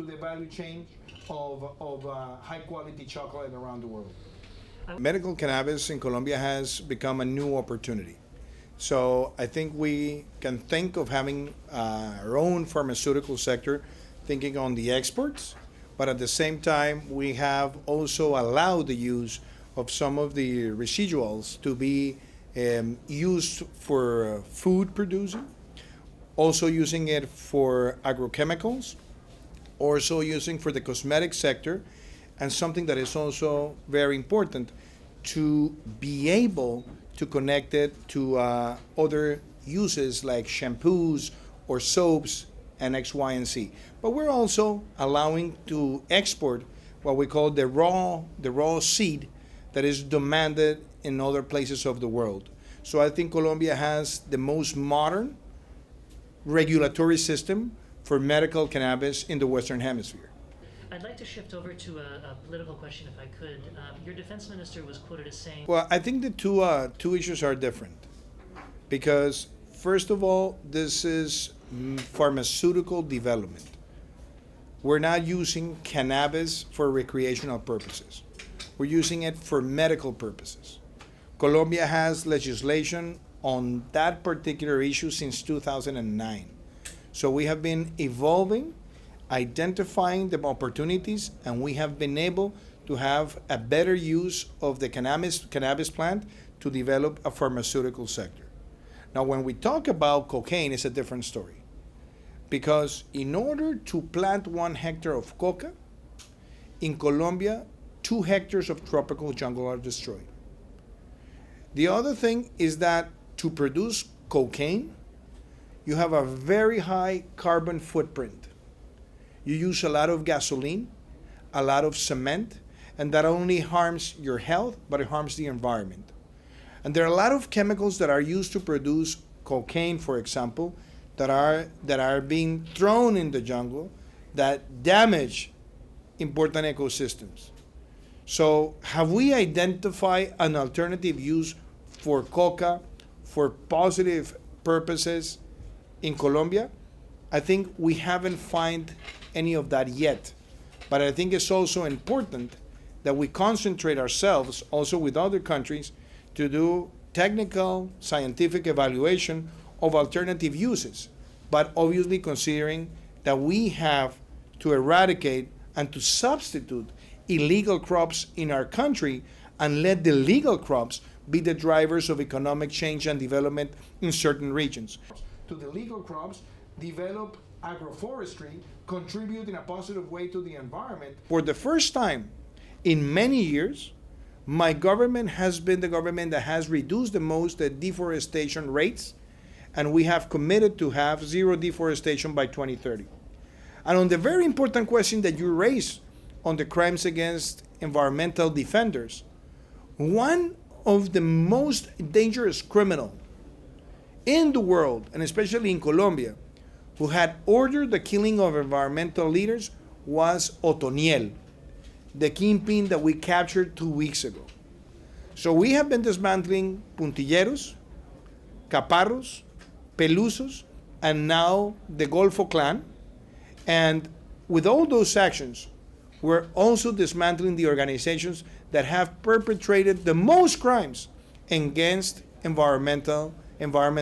to the value chain of high-quality chocolate around the world. Medical cannabis in Colombia has become a new opportunity. So I think we can think of having our own pharmaceutical sector, thinking on the exports, but at the same time, we have also allowed the use of some of the residuals to be used for food producing, also using it for agrochemicals, also using for the cosmetic sector, and something that is also very important, to be able to connect it to other uses like shampoos or soaps and X, Y, and Z. But we're also allowing to export what we call the raw seed that is demanded in other places of the world. So I think Colombia has the most modern regulatory system for medical cannabis in the Western Hemisphere. I'd like to shift over to a political question, if I could. Your defense minister was quoted as saying... Well, I think the two issues are different. Because, first of all, this is pharmaceutical development. We're not using cannabis for recreational purposes. We're using it for medical purposes. Colombia has legislation on that particular issue since 2009. So we have been evolving, identifying the opportunities, and we have been able to have a better use of the cannabis plant to develop a pharmaceutical sector. Now, when we talk about cocaine, it's a different story. Because in order to plant 1 hectare of coca, in Colombia, 2 hectares of tropical jungle are destroyed. The other thing is that to produce cocaine, you have a very high carbon footprint. You use a lot of gasoline, a lot of cement, and that only harms your health, but it harms the environment. And there are a lot of chemicals that are used to produce cocaine, for example, that are being thrown in the jungle that damage important ecosystems. So have we identified an alternative use for coca for positive purposes in Colombia? I think we haven't found any of that yet. But I think it's also important that we concentrate ourselves also with other countries to do technical, scientific evaluation of alternative uses, but obviously considering that we have to eradicate and to substitute illegal crops in our country and let the legal crops be the drivers of economic change and development in certain regions. To the legal crops, develop agroforestry, contribute in a positive way to the environment. For the first time in many years, my government has been the government that has reduced the most the deforestation rates, and we have committed to have zero deforestation by 2030. And on the very important question that you raised on the crimes against environmental defenders, one of the most dangerous criminal in the world, and especially in Colombia, who had ordered the killing of environmental leaders was Otoniel, the kingpin that we captured 2 weeks ago. So we have been dismantling puntilleros, caparros, pelusos, and now the Golfo clan. And with all those actions, we're also dismantling the organizations that have perpetrated the most crimes against environment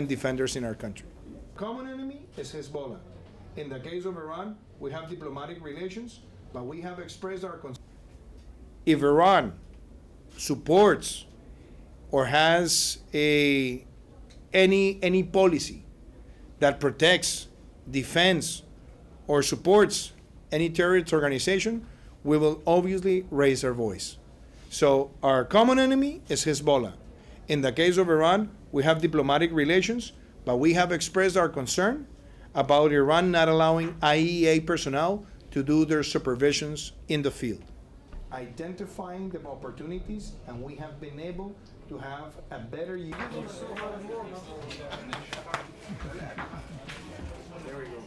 defenders in our country. Common enemy is Hezbollah. In the case of Iran, we have diplomatic relations, but we have expressed our concern. If Iran supports or has any policy that protects, defends, or supports any terrorist organization, we will obviously raise our voice. So our common enemy is Hezbollah. In the case of Iran, we have diplomatic relations, but we have expressed our concern about Iran not allowing IAEA personnel to do their supervisions in the field. Identifying the opportunities, and we have been able to have a better use. There we go.